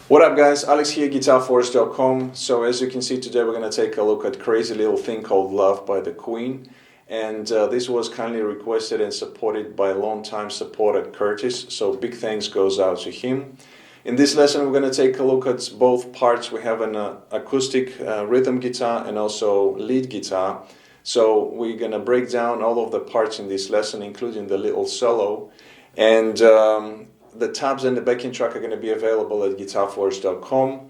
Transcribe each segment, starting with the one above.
What up guys, Alex here, GuitarForce.com. So as you can see today we're going to take a look at Crazy Little Thing Called Love by the Queen. And this was kindly requested and supported by longtime supporter Curtis, so big thanks goes out to him. In this lesson we're going to take a look at both parts. We have an acoustic rhythm guitar and also lead guitar. So we're going to break down all of the parts in this lesson, including the little solo. And the tabs and the backing track are going to be available at GuitarForce.com.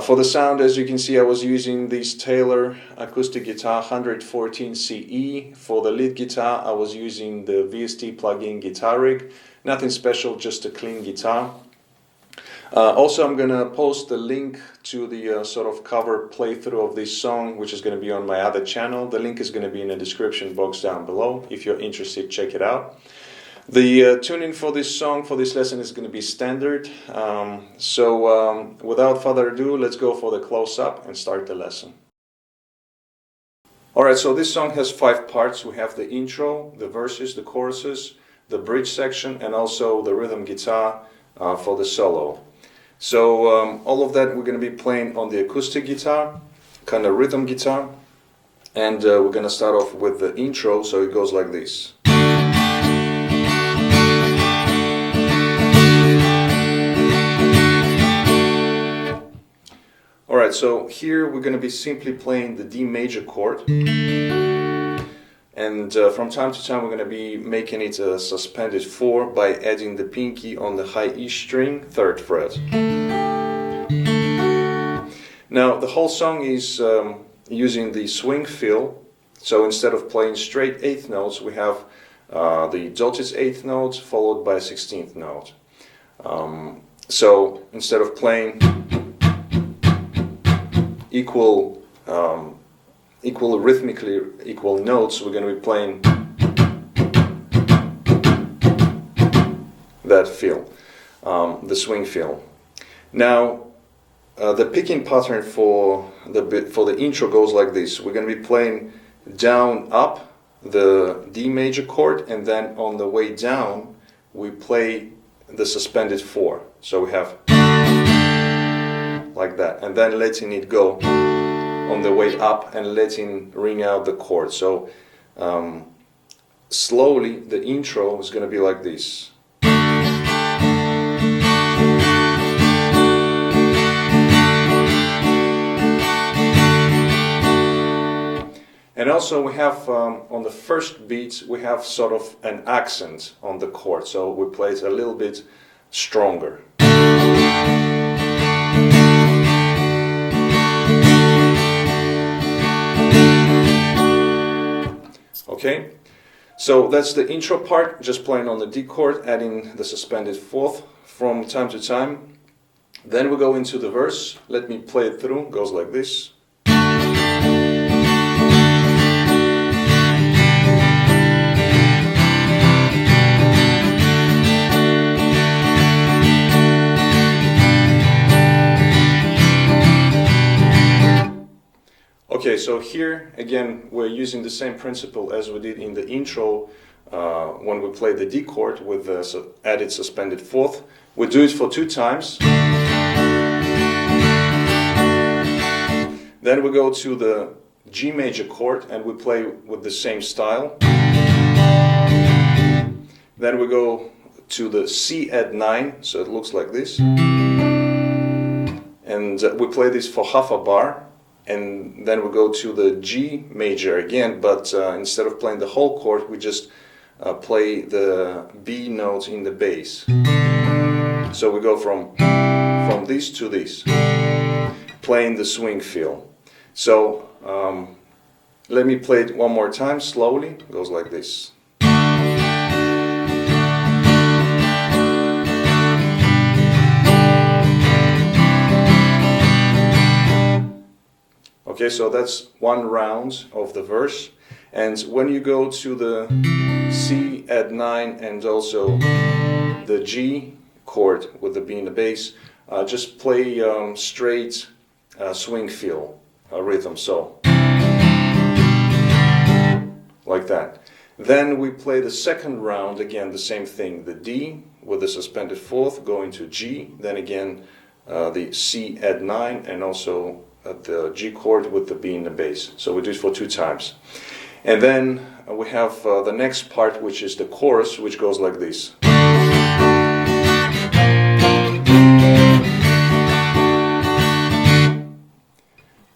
For the sound, as you can see, I was using this Taylor acoustic guitar 114 CE. For the lead guitar, I was using the VST plug-in guitar rig. Nothing special, just a clean guitar. Also, I'm going to post the link to the sort of cover playthrough of this song, which is going to be on my other channel. The link is going to be in the description box down below. If you're interested, check it out. The tuning for this song, for this lesson, is going to be standard. Without further ado, let's go for the close-up and start the lesson. Alright, so this song has 5 parts. We have the intro, the verses, the choruses, the bridge section, and also the rhythm guitar for the solo. So all of that we're going to be playing on the acoustic guitar, kind of rhythm guitar. And we're going to start off with the intro, so it goes like this. Alright, so here we're going to be simply playing the D major chord, and from time to time we're going to be making it a suspended 4 by adding the pinky on the high E string, 3rd fret. Now the whole song is using the swing fill, so instead of playing straight 8th notes we have the dotted 8th note followed by a 16th note. So instead of playing rhythmically equal notes, we're going to be playing that feel, the swing feel. Now the picking pattern for the intro goes like this. We're going to be playing down up the D major chord, and then on the way down we play the suspended 4. So we have like that, and then letting it go on the way up and letting ring out the chord. So slowly the intro is going to be like this. And also we have on the first beat we have sort of an accent on the chord, so we play it a little bit stronger. Okay, so that's the intro part, just playing on the D chord, adding the suspended 4th from time to time. Then we go into the verse. Let me play it through. It goes like this. Okay, so here again we're using the same principle as we did in the intro when we played the D chord with the added suspended 4th. We do it for 2 times. Then we go to the G major chord and we play with the same style. Then we go to the C add 9, so it looks like this. And we play this for half a bar. And then we go to the G major again, but instead of playing the whole chord, we just play the B note in the bass. So we go from this to this, playing the swing feel. So let me play it one more time slowly. It goes like this. Okay, so that's 1 round of the verse, and when you go to the C add 9 and also the G chord with the B in the bass, just play straight swing feel rhythm. So like that. Then we play the second round, again the same thing, the D with the suspended fourth going to G, then again the C add 9, and also the G chord with the B in the bass. So we do it for 2 times. And then we have the next part, which is the chorus, which goes like this.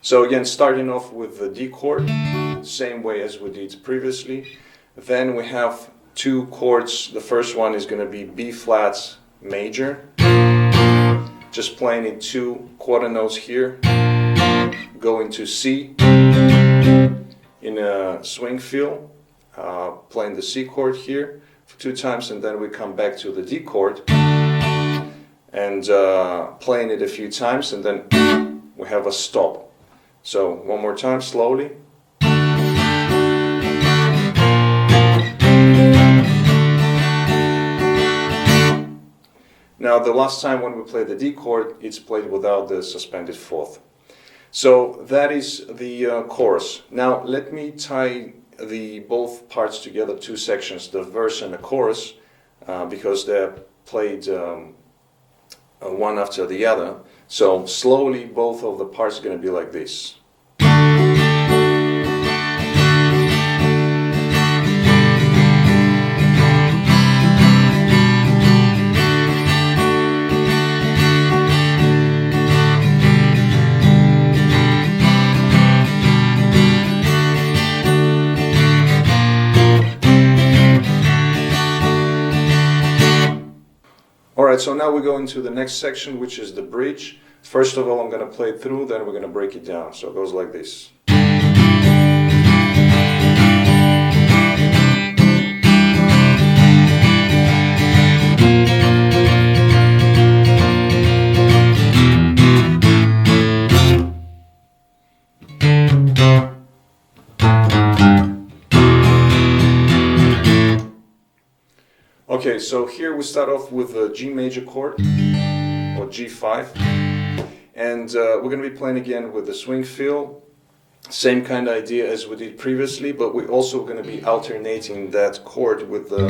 So again, starting off with the D chord, same way as we did previously. Then we have 2 chords. The first one is going to be B flat major, just playing in 2 quarter notes here, going to C in a swing feel, playing the C chord here for 2 times, and then we come back to the D chord and playing it a few times, and then we have a stop. So one more time slowly. Now the last time when we play the D chord, it's played without the suspended fourth. So that is the chorus. Now let me tie the both parts together, 2 sections, the verse and the chorus, because they're played one after the other. So slowly both of the parts are going to be like this. Alright, so now we go into the next section, which is the bridge. First of all, I'm going to play it through, then we're going to break it down. So it goes like this. Okay, so here we start off with a G major chord, or G5, and we're going to be playing again with the swing feel, same kind of idea as we did previously, but we're also going to be alternating that chord with the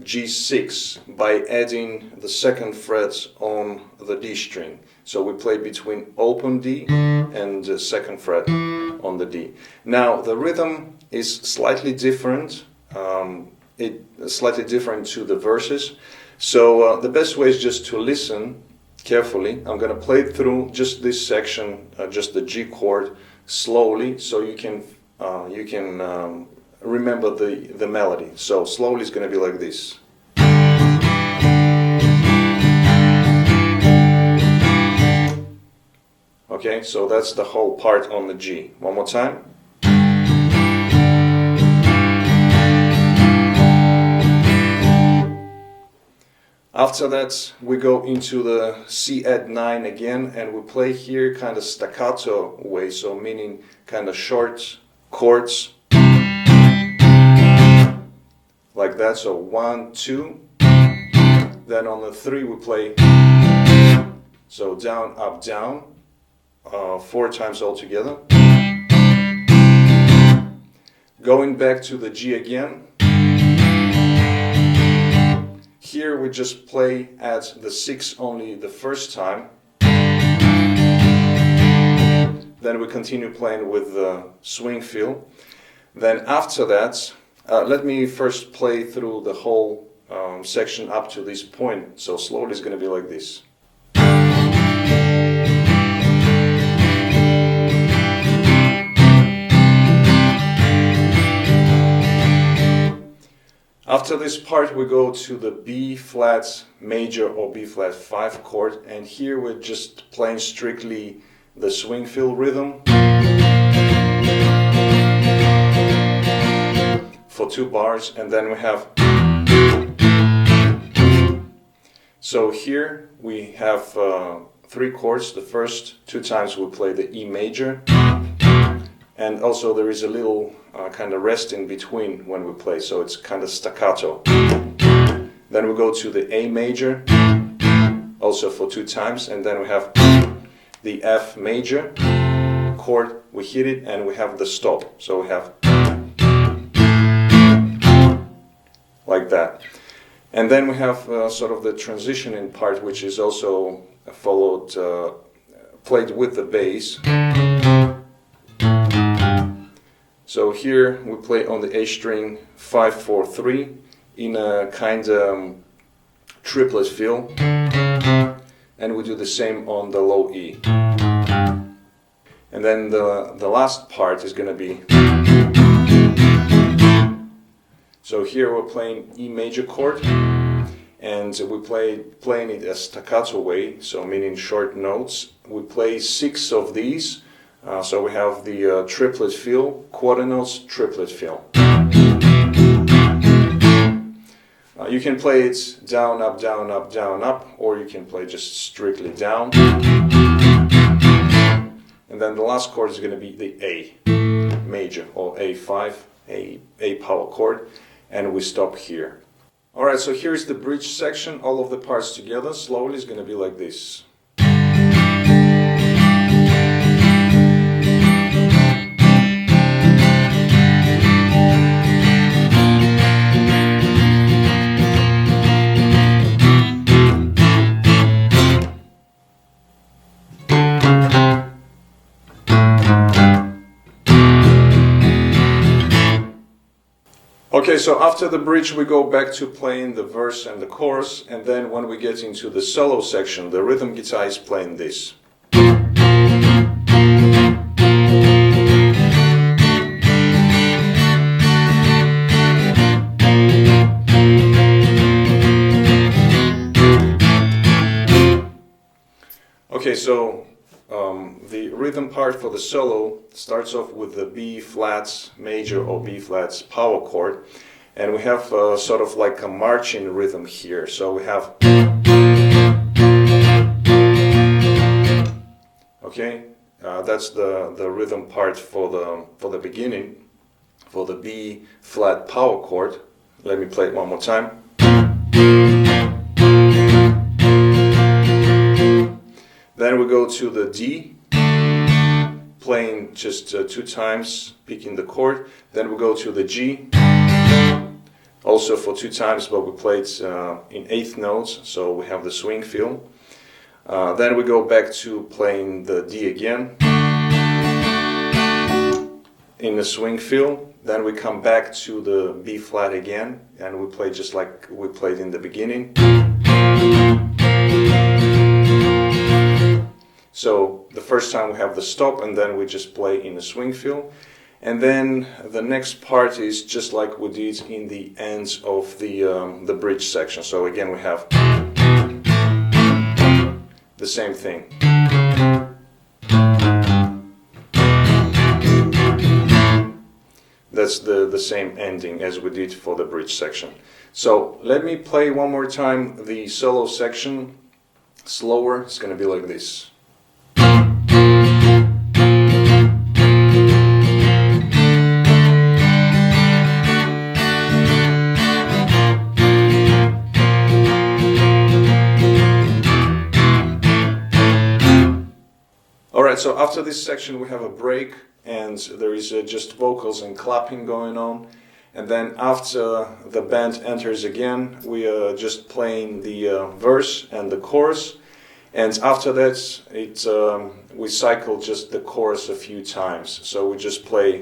G6 by adding the 2nd fret on the D string. So we play between open D and the 2nd fret on the D. Now the rhythm is slightly different. It's slightly different to the verses, so the best way is just to listen carefully. I'm going to play it through just this section, just the G chord, slowly, so you can remember the melody. So slowly it's going to be like this. Okay, so that's the whole part on the G. One more time. After that, we go into the C add 9 again, and we play here kind of staccato way, so meaning kind of short chords, like that. So 1, 2, then on the 3 we play, so down, up, down, 4 times altogether. Going back to the G again. Here we just play at the 6 only the first time. Then we continue playing with the swing feel. Then after that, let me first play through the whole section up to this point. So slowly it's going to be like this. After this part we go to the B flat major or B flat 5 chord, and here we're just playing strictly the swing feel rhythm for 2 bars, and then we have, so here we have 3 chords. The first 2 times we play the E major, and also there is a little kind of rest in between when we play, so it's kind of staccato. Then we go to the A major, also for 2 times, and then we have the F major chord, we hit it, and we have the stop. So we have like that. And then we have sort of the transitioning part, which is also played with the bass. So here we play on the A string 5-4-3 in a kind of triplet fill, and we do the same on the low E. And then the last part is going to be, so here we're playing E major chord, and we playing it a staccato way, so meaning short notes. We play 6 of these, so we have the triplet fill, quarter notes, triplet fill. You can play it down, up, down, up, down, up, or you can play just strictly down. And then the last chord is going to be the A major, or A5, A power chord, and we stop here. Alright, so here's the bridge section, all of the parts together, slowly is going to be like this. Okay, so after the bridge we go back to playing the verse and the chorus, and then when we get into the solo section, the rhythm guitar is playing this. Okay, so the rhythm part for the solo starts off with the B flat major or B flat power chord, and we have sort of like a marching rhythm here. So we have, okay, that's the rhythm part for the beginning, for the B flat power chord. Let me play it one more time. Then we go to the D, playing just 2 times, picking the chord. Then we go to the G, also for 2 times, but we play it in 8th notes, so we have the swing feel. Then we go back to playing the D again, in the swing feel. Then we come back to the B flat again, and we play just like we played in the beginning. So the first time we have the stop, and then we just play in the swing feel. And then the next part is just like we did in the ends of the bridge section. So again we have the same thing. That's the same ending as we did for the bridge section. So let me play one more time the solo section, slower. It's going to be like this. Alright, so after this section we have a break, and there is just vocals and clapping going on. And then after the band enters again, we are just playing the verse and the chorus. And after that, we cycle just the chorus a few times. So we just play.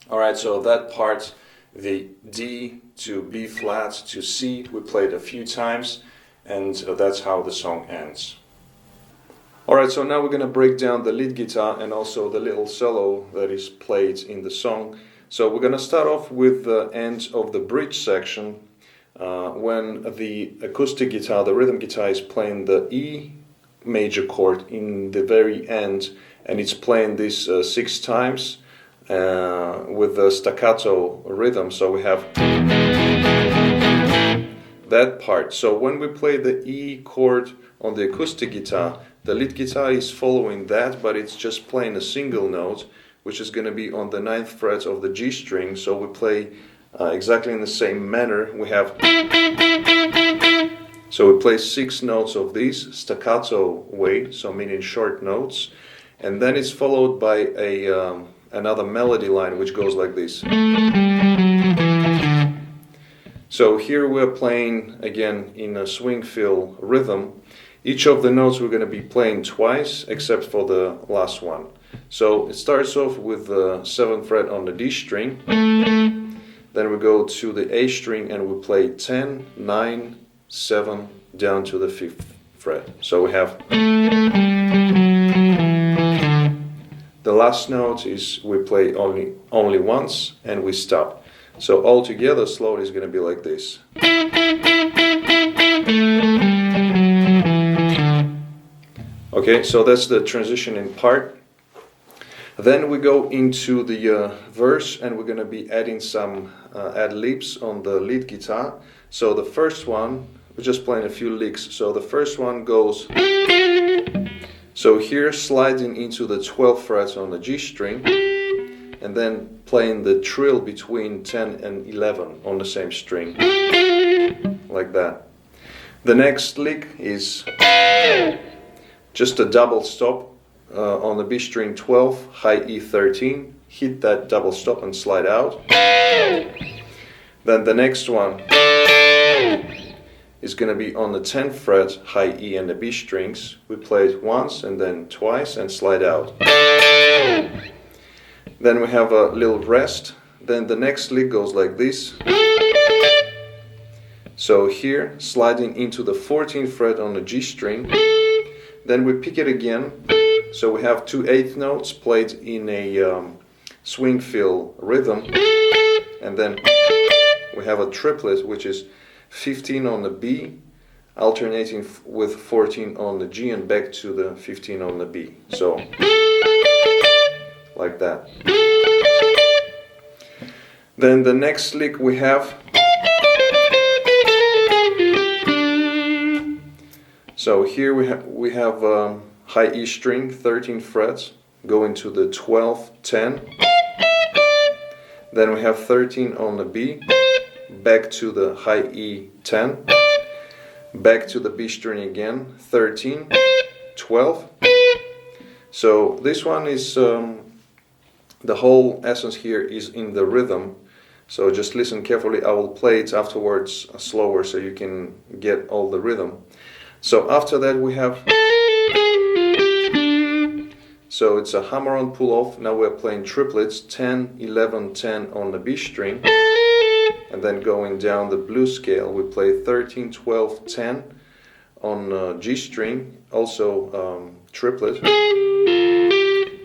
Alright, so that part, the D to B flat to C, we played a few times, and that's how the song ends. Alright, so now we're going to break down the lead guitar and also the little solo that is played in the song. So we're going to start off with the end of the bridge section, when the acoustic guitar, the rhythm guitar, is playing the E major chord in the very end, and it's playing this 6 times. With the staccato rhythm, so we have that part. So when we play the E chord on the acoustic guitar, the lead guitar is following that, but it's just playing a single note, which is going to be on the 9th fret of the G string. So we play exactly in the same manner. We have So we play 6 notes of these staccato way, so meaning short notes, and then it's followed by another melody line which goes like this. So here we're playing again in a swing fill rhythm. Each of the notes we're going to be playing twice except for the last one. So it starts off with the 7th fret on the D string, then we go to the A string and we play 10, 9, 7 down to the 5th fret. So we have the last note is we play only once and we stop. So all together slowly is going to be like this. Okay, so that's the transitioning part. Then we go into the verse and we're going to be adding some ad-libs on the lead guitar. So the first one, we're just playing a few licks. So the first one goes, so here sliding into the 12th fret on the G string, and then playing the trill between 10 and 11 on the same string, like that. The next lick is just a double stop on the B string 12, high E 13, hit that double stop and slide out. Then the next one is going to be on the 10th fret, high E and the B strings. We play it once and then twice and slide out. Then we have a little rest. Then the next lick goes like this. So here, sliding into the 14th fret on the G string. Then we pick it again. So we have 2 8th notes played in a swing fill rhythm. And then we have a triplet, which is 15 on the B, alternating with 14 on the G and back to the 15 on the B. So, like that. Then the next lick we have, so here we have high E string, 13 frets, going to the 12, 10. Then we have 13 on the B, back to the high E 10, back to the B string again, 13, 12. So this one is, the whole essence here is in the rhythm. So just listen carefully. I will play it afterwards slower so you can get all the rhythm. So after that we have, so it's a hammer-on pull-off. Now we're playing triplets, 10, 11, 10 on the B string. And then going down the blues scale, we play 13, 12, 10 on G string, also triplet.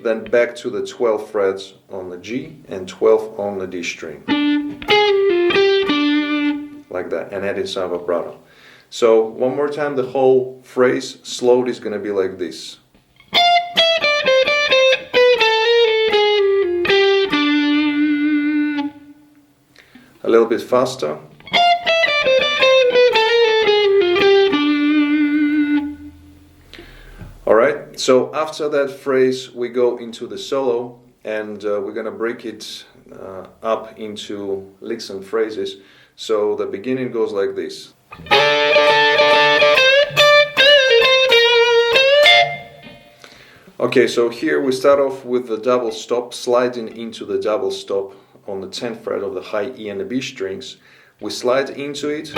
Then back to the 12 frets on the G and 12 on the D string. Like that, and adding some vibrato. So one more time, the whole phrase slowly is going to be like this. A little bit faster. Alright, so after that phrase we go into the solo, and we're going to break it up into licks and phrases. So the beginning goes like this. Okay, so here we start off with the double stop, sliding into the double stop on the 10th fret of the high E and the B strings. We slide into it,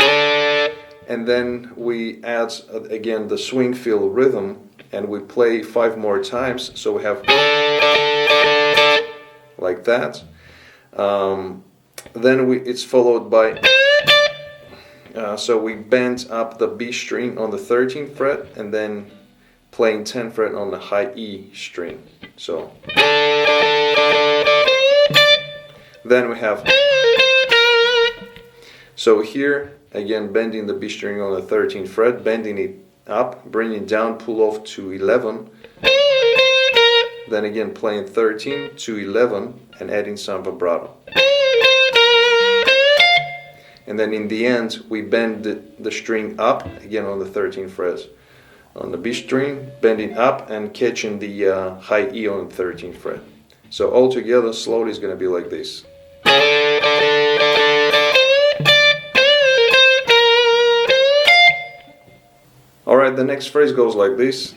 and then we add again the swing fill rhythm, and we play 5 more times. So we have like that. Then it's followed by, so we bend up the B string on the 13th fret and then playing 10th fret on the high E string. So then we have, so here again bending the B string on the 13th fret, bending it up, bringing it down, pull off to 11, then again playing 13 to 11 and adding some vibrato. And then in the end we bend the string up again on the 13th fret on the B string, bending up and catching the high E on the 13th fret. So all together slowly is going to be like this. Alright, the next phrase goes like this.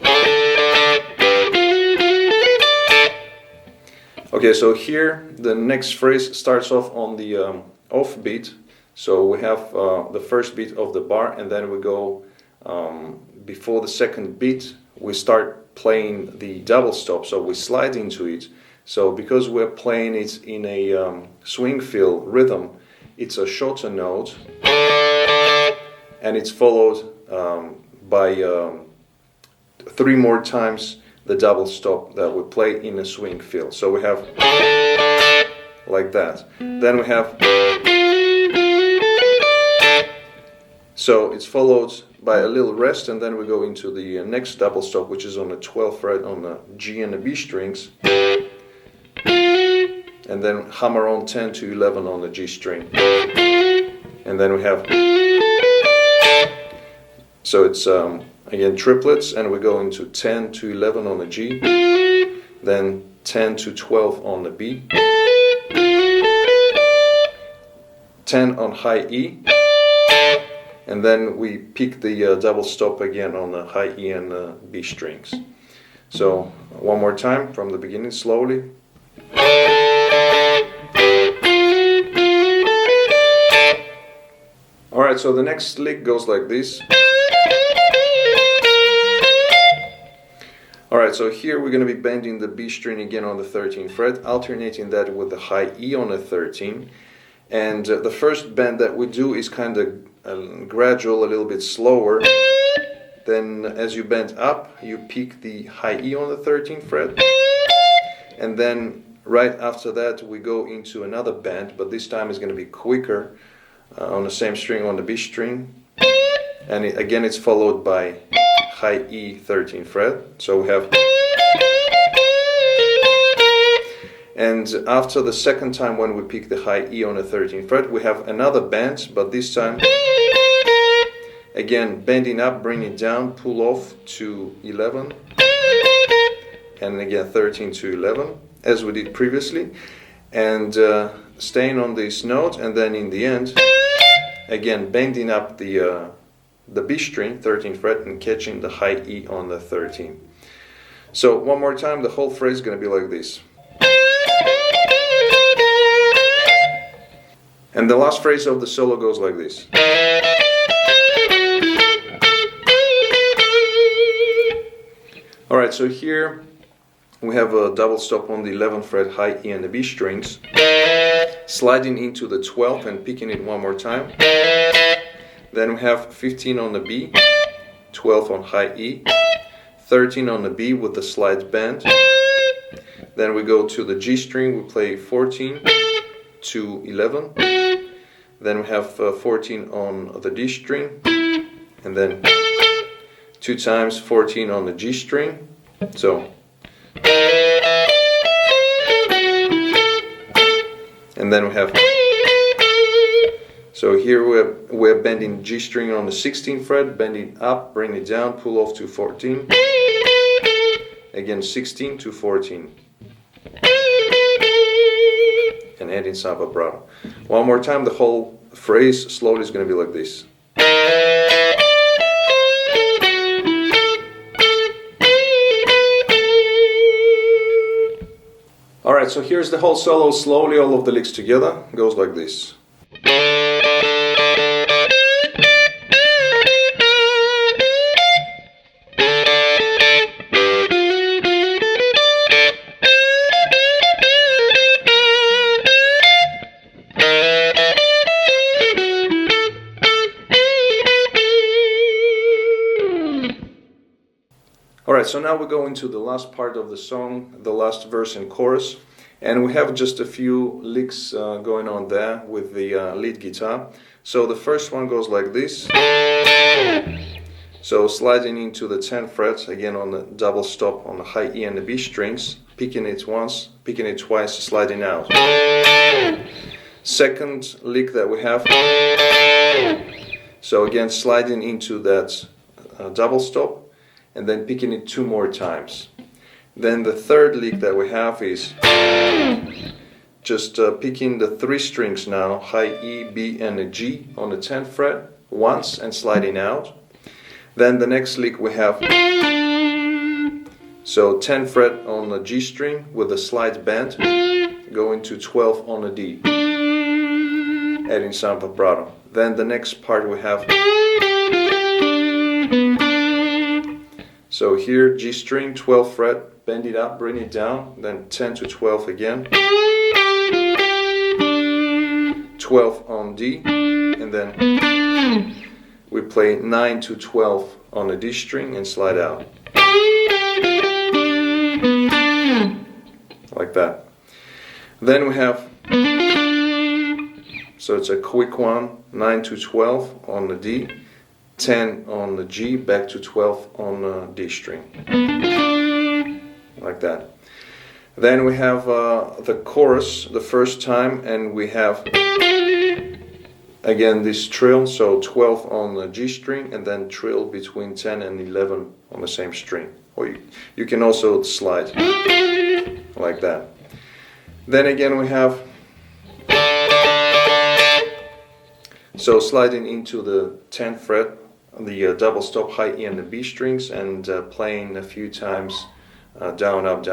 Okay, so here the next phrase starts off on the off beat. So we have the first beat of the bar, and then we go before the second beat, we start playing the double stop, so we slide into it. So because we're playing it in a swing feel rhythm, it's a shorter note, and it's followed by 3 more times the double stop that we play in a swing feel. So we have like that. Then we have, so it's followed by a little rest, and then we go into the next double stop, which is on the 12th fret on the G and the B strings, and then hammer on 10 to 11 on the G string, and then we have, so it's again triplets, and we go into 10 to 11 on the G, then 10 to 12 on the B, 10 on high E, and then we pick the double stop again on the high E and the B strings. So one more time from the beginning slowly. Alright, so the next lick goes like this. Alright, so here we're going to be bending the B string again on the 13th fret, alternating that with the high E on the 13th. And the first bend that we do is kind of gradual, a little bit slower. Then as you bend up, you pick the high E on the 13th fret. And then right after that we go into another bend, but this time it's going to be quicker on the same string, on the B string. And again it's followed by high E 13th fret. So we have, and after the second time when we pick the high E on the 13th fret, we have another bend, but this time again bending up, bring it down, pull off to 11, and again 13 to 11 as we did previously, and staying on this note, and then in the end again bending up the B string 13th fret and catching the high E on the 13th. So one more time, the whole phrase is going to be like this. And the last phrase of the solo goes like this. Alright, so here we have a double stop on the 11th fret, high E and the B strings, sliding into the 12th and picking it one more time. Then we have 15 on the B, 12 on high E, 13 on the B with the slide bend. Then we go to the G string, we play 14 to 11. Then we have 14 on the D string, and then 2 times 14 on the G string. So, and then we have, so here we're bending G string on the 16th fret, bending up, bring it down, pull off to 14, again 16 to 14, and adding some vibrato. One more time, the whole phrase slowly is going to be like this. Alright, so here's the whole solo slowly, all of the licks together, goes like this. Alright, so now we go into the last part of the song, the last verse and chorus, and we have just a few licks going on there with the lead guitar. So the first one goes like this. So sliding into the 10th fret, again on the double stop on the high E and the B strings, picking it once, picking it twice, sliding out. Second lick that we have, so again sliding into that double stop, and then picking it 2 more times. Then the third lick that we have is just picking the 3 strings now, high E, B and a G on the 10th fret once and sliding out. Then the next lick we have, so 10th fret on the G string with a slight bend, going to 12 on the D, adding some vibrato. Then the next part we have, so here G string, 12th fret, bend it up, bring it down, then 10 to 12 again, 12 on D, and then we play 9 to 12 on the D string and slide out. Like that. Then we have, so it's a quick one, 9 to 12 on the D, 10 on the G, back to 12 on the D string. Like that. Then we have the chorus the first time, and we have again this trill, so 12 on the G string and then trill between 10 and 11 on the same string. Or you can also slide like that. Then again we have, so sliding into the 10th fret, the double stop high E and the B strings, and playing a few times down, up,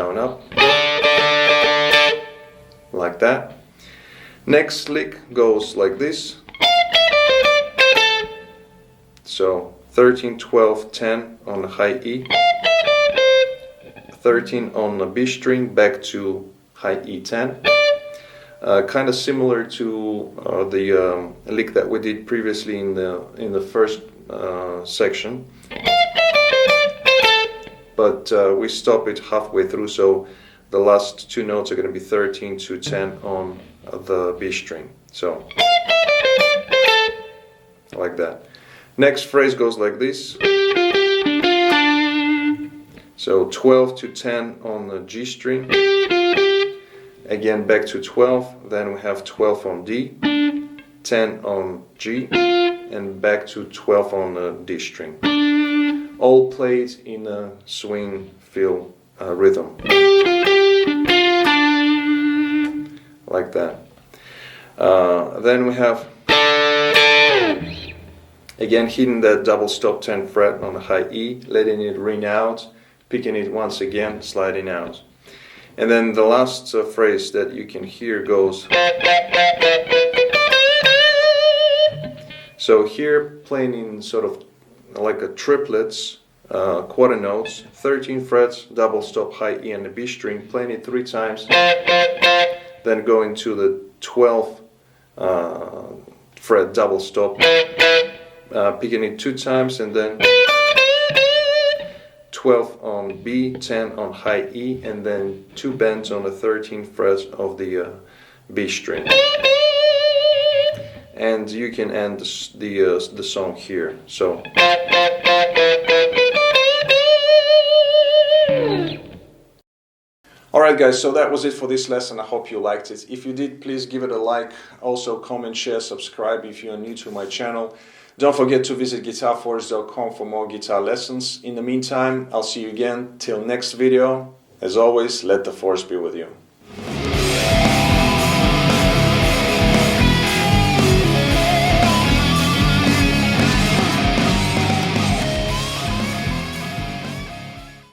like that. Next lick goes like this. So 13, 12, 10 on the high E, 13 on the B string, back to high E10. Kind of similar to the lick that we did previously in the first section, but we stop it halfway through, so the last two notes are going to be 13 to 10 on the B string. So like that. Next phrase goes like this. So 12 to 10 on the G string, again back to 12, then we have 12 on D, 10 on G, and back to 12 on the D string. All played in a swing feel rhythm. Like that. Then we have, again hitting that double stop 10th fret on the high E, letting it ring out, picking it once again, sliding out. And then the last phrase that you can hear goes, so here playing in sort of like a triplets, quarter notes, 13 frets, double stop high E and the B string, playing it 3 times, then going to the 12th fret double stop, picking it 2 times, and then 12 on B, 10 on high E, and then 2 bends on the 13th fret of the B string. And you can end the song here. So. Alright guys, so that was it for this lesson. I hope you liked it. If you did, please give it a like. Also comment, share, subscribe if you're new to my channel. Don't forget to visit GuitarForce.com for more guitar lessons. In the meantime, I'll see you again. Till next video. As always, let the force be with you.